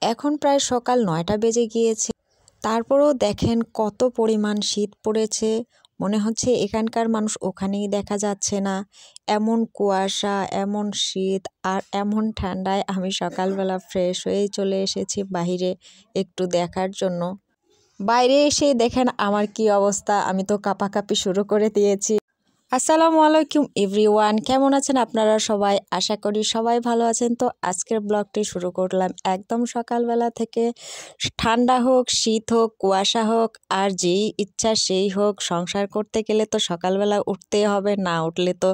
এখন প্রায় সকাল ৯টা বেজে গিয়েছে। তারপরেও দেখেন কত পরিমাণ শীত পড়েছে। মনে হচ্ছে এখানকার মানুষ ওখানেই দেখা যাচ্ছে না। এমন কুয়াশা, এমন শীত আর এমন ঠান্ডায় আমি সকালবেলা ফ্রেশ হয়েই চলে এসেছি বাহিরে একটু দেখার জন্য। বাইরে এসে দেখেন আমার কি অবস্থা, আমি তো কাঁপাকাঁপি শুরু করে দিয়েছি। আসসালামু আলাইকুম এভরিওয়ান, কেমন আছেন আপনারা সবাই? আশা করি সবাই ভালো আছেন। তো আজকের ব্লগটি শুরু করলাম একদম সকালবেলা থেকে। ঠান্ডা হোক, শীত হোক, কুয়াশা হোক, আর যেই ইচ্ছা সেই হোক, সংসার করতে গেলে তো সকালবেলা উঠতেই হবে, না উঠলে তো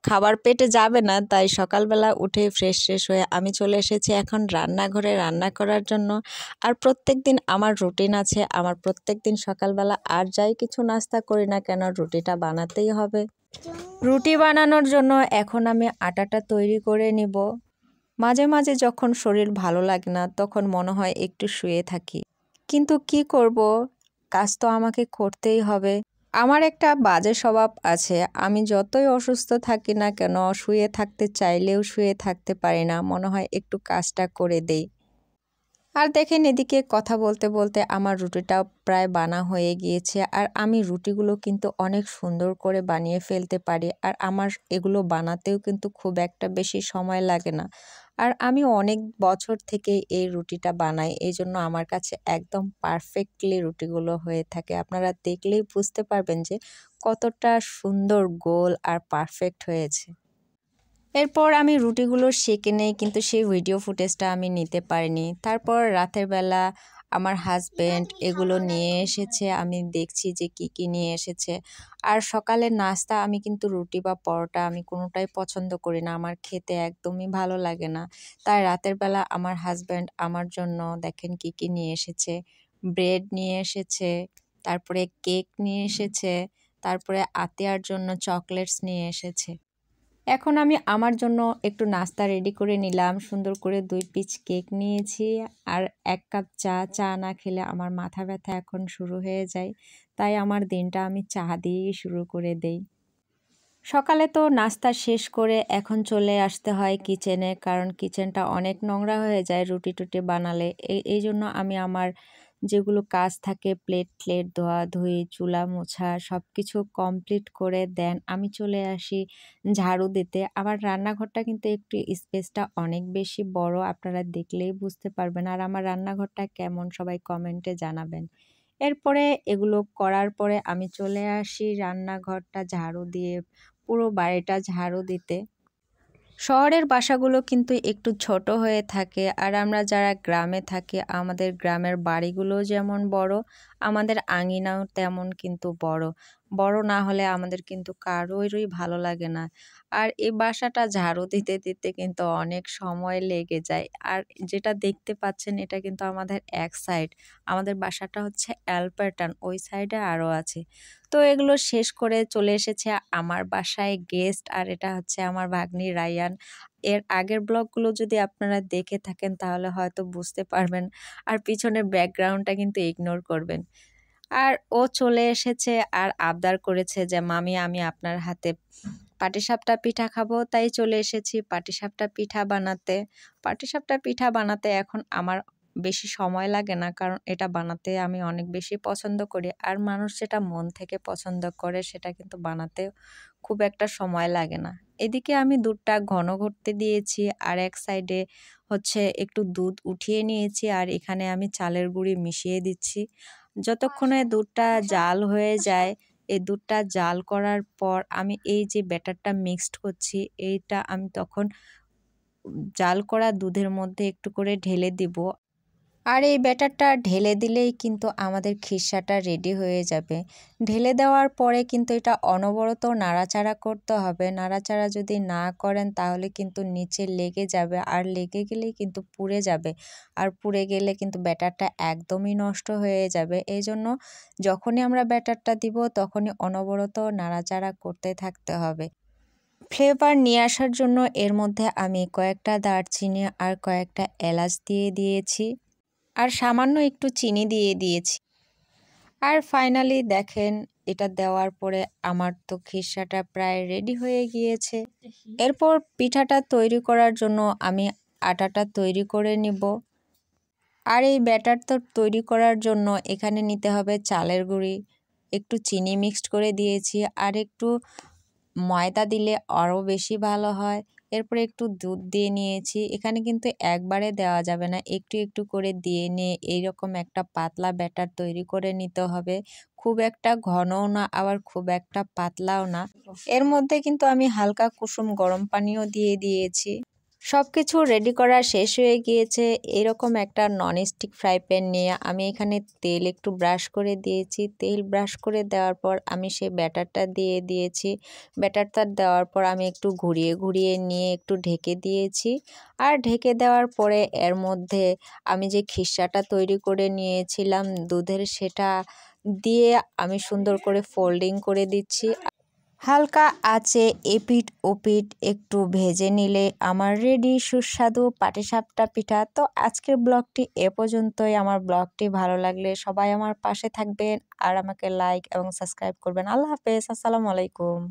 খাবার পেটে যাবে না। তাই সকালবেলা উঠে ফ্রেশ হয়ে আমি চলে এসেছি এখন রান্নাঘরে রান্না করার জন্য। আর প্রত্যেক দিন আমার রুটিন আছে, আমার প্রত্যেক দিন সকালবেলা আর যাই কিছু নাস্তা করি না কেন রুটিটা বানাতেই হবে। রুটি বানানোর জন্য এখন আমি আটাটা তৈরি করে নিব। মাঝে মাঝে যখন শরীর ভালো লাগে না তখন মনে হয় একটু শুয়ে থাকি, কিন্তু কি করব, কাজ তো আমাকে করতেই হবে। আমার একটা বাজে স্বভাব আছে, আমি যতই অসুস্থ থাকি না কেন শুয়ে থাকতে চাইলেও শুয়ে থাকতে পারি না, মনে হয় একটু কাজটা করে দেই। আর দেখেন এদিকে কথা বলতে বলতে আমার রুটিটাও প্রায় বানা হয়ে গিয়েছে। আর আমি রুটিগুলো কিন্তু অনেক সুন্দর করে বানিয়ে ফেলতে পারি, আর আমার এগুলো বানাতেও কিন্তু খুব একটা বেশি সময় লাগে না। আর আমি অনেক বছর থেকে এই রুটিটা বানাই, এই জন্য আমার কাছে একদম পারফেক্টলি রুটিগুলো হয়ে থাকে। আপনারা দেখলেই বুঝতে পারবেন যে কতটা সুন্দর গোল আর পারফেক্ট হয়েছে। এরপর আমি রুটিগুলো সেঁকে নেই, কিন্তু সেই ভিডিও ফুটেজটা আমি নিতে পারিনি। তারপর রাতের বেলা আমার হাজব্যান্ড এগুলো নিয়ে এসেছে, আমি দেখছি যে কি কি নিয়ে এসেছে। আর সকালের নাস্তা আমি কিন্তু রুটি বা পরোটা আমি কোনোটাই পছন্দ করি না, আমার খেতে একদমই ভালো লাগে না। তাই রাতের বেলা আমার হাজব্যান্ড আমার জন্য দেখেন কি কি নিয়ে এসেছে। ব্রেড নিয়ে এসেছে, তারপরে কেক নিয়ে এসেছে, তারপরে আতিয়ার জন্য চকলেটস নিয়ে এসেছে। এখন আমি আমার জন্য একটু নাস্তা রেডি করে নিলাম। সুন্দর করে 2 পিস কেক নিয়েছি আর 1 কাপ চা। চা না খেলে আমার মাথা ব্যথা এখন শুরু হয়ে যায়, তাই আমার দিনটা আমি চা দিয়েই শুরু করে দেই। সকালে তো নাস্তা শেষ করে এখন চলে আসতে হয় কিচেনে, কারণ কিচেনটা অনেক নোংরা হয়ে যায় রুটি টুটি বানালে। এই জন্য আমি আমার যেগুলো কাজ থাকে প্লেট ধোয়াধুয়ি, চুলা মোছা সব কিছু কমপ্লিট করে দেন আমি চলে আসি ঝাড়ু দিতে। আমার রান্নাঘরটা কিন্তু একটু স্পেসটা অনেক বেশি বড়, আপনারা দেখলেই বুঝতে পারবেন। আর আমার রান্নাঘরটা কেমন সবাই কমেন্টে জানাবেন। এরপরে এগুলো করার পরে আমি চলে আসি রান্নাঘরটা ঝাড়ু দিয়ে, পুরো বাড়িটা ঝাড়ু দিতে। শহরের বাসাগুলো কিন্তু একটু ছোট হয়ে থাকে, আর আমরা যারা গ্রামে থাকি আমাদের গ্রামের বাড়িগুলো যেমন বড়, আমাদের আঙিনাও তেমন কিন্তু বড়। বড় না হলে আমাদের কিন্তু কারোরই ভালো লাগে না। আর এই বাসাটা ঝাড়ু দিতে দিতে কিন্তু অনেক সময় লেগে যায়। আর যেটা দেখতে পাচ্ছেন এটা কিন্তু আমাদের এক সাইড, আমাদের বাসাটা হচ্ছে এল প্যাটার্ন, ওই সাইডে আরও আছে। তো এগুলো শেষ করে চলে এসেছে আমার বাসায় গেস্ট, আর এটা হচ্ছে আমার ভাগ্নি রায়ান। এর আগের ব্লগগুলো যদি আপনারা দেখে থাকেন তাহলে হয়তো বুঝতে পারবেন, আর পিছনের ব্যাকগ্রাউন্ডটা কিন্তু ইগনোর করবেন। আর ও চলে এসেছে আর আবদার করেছে যে মামি আমি আপনার হাতে পাটিসাপটা পিঠা খাবো, তাই চলে এসেছি পাটিসাপটা পিঠা বানাতে। পাটিসাপটা পিঠা বানাতে এখন আমার বেশি সময় লাগে না, কারণ এটা বানাতে আমি অনেক বেশি পছন্দ করি। আর মানুষ যেটা মন থেকে পছন্দ করে সেটা কিন্তু বানাতে খুব একটা সময় লাগে না। এদিকে আমি দুধটা ঘন করতে দিয়েছি, আর এক সাইডে হচ্ছে একটু দুধ উঠিয়ে নিয়েছি, আর এখানে আমি চালের গুঁড়ি মিশিয়ে দিচ্ছি। যতক্ষণে দুধটা জাল হয়ে যায়, এই দুধটা জাল করার পর আমি এই যে ব্যাটারটা মিক্সড করছি এইটা আমি তখন জাল করা দুধের মধ্যে একটু করে ঢেলে দিব। আর এই ব্যাটারটা ঢেলে দিলেই কিন্তু আমাদের খিরসাটা রেডি হয়ে যাবে। ঢেলে দেওয়ার পরে কিন্তু এটা অনবরত নাড়াচাড়া করতে হবে। নাড়াচাড়া যদি না করেন তাহলে কিন্তু নিচে লেগে যাবে, আর লেগে গেলেই কিন্তু পুড়ে যাবে। আর পুড়ে গেলে কিন্তু ব্যাটারটা একদমই নষ্ট হয়ে যাবে। এই জন্য যখনই আমরা ব্যাটারটা দিব তখনই অনবরত নাড়াচাড়া করতে থাকতে হবে। ফ্লেভার নিয়ে আসার জন্য এর মধ্যে আমি কয়েকটা দারচিনি আর কয়েকটা এলাচ দিয়ে দিয়েছি, আর সামান্য একটু চিনি দিয়ে দিয়েছি। আর ফাইনালি দেখেন এটা দেওয়ার পরে আমার তো খিরসাটা প্রায় রেডি হয়ে গিয়েছে। এরপর পিঠাটা তৈরি করার জন্য আমি আটাটা তৈরি করে নিব। আর এই ব্যাটার তো তৈরি করার জন্য এখানে নিতে হবে চালের গুঁড়ি, একটু চিনি মিক্সড করে দিয়েছি, আর একটু ময়দা দিলে আরও বেশি ভালো হয়। এরপরে একটু দুধ দিয়ে নিয়েছি। এখানে কিন্তু একবারে দেওয়া যাবে না, একটু একটু করে দিয়ে নিয়ে এইরকম একটা পাতলা ব্যাটার তৈরি করে নিতে হবে। খুব একটা ঘনও না, আবার খুব একটা পাতলাও না। এর মধ্যে কিন্তু আমি হালকা কুসুম গরম পানিও দিয়ে দিয়েছি। সব কিছু রেডি করা শেষ হয়ে গিয়েছে। এরকম একটা ননস্টিক ফ্রাই প্যান নিয়ে আমি এখানে তেল একটু ব্রাশ করে দিয়েছি। তেল ব্রাশ করে দেওয়ার পর আমি সেই ব্যাটারটা দিয়ে দিয়েছি। ব্যাটারটা দেওয়ার পর আমি একটু ঘুরিয়ে ঘুরিয়ে নিয়ে একটু ঢেকে দিয়েছি। আর ঢেকে দেওয়ার পরে এর মধ্যে আমি যে খিসাটা তৈরি করে নিয়েছিলাম দুধের, সেটা দিয়ে আমি সুন্দর করে ফোল্ডিং করে দিচ্ছি। হালকা আঁচে এপিঠ ওপিঠ একটু ভেজে নিলে আমার রেডি সুস্বাদু পাটিসাপটা পিঠা। তো আজকের ব্লগটি এ পর্যন্তই। আমার ব্লগটি ভালো লাগলে সবাই আমার পাশে থাকবেন আর আমাকে লাইক এবং সাবস্ক্রাইব করবেন। আল্লাহ হাফেজ, আসসালামু আলাইকুম।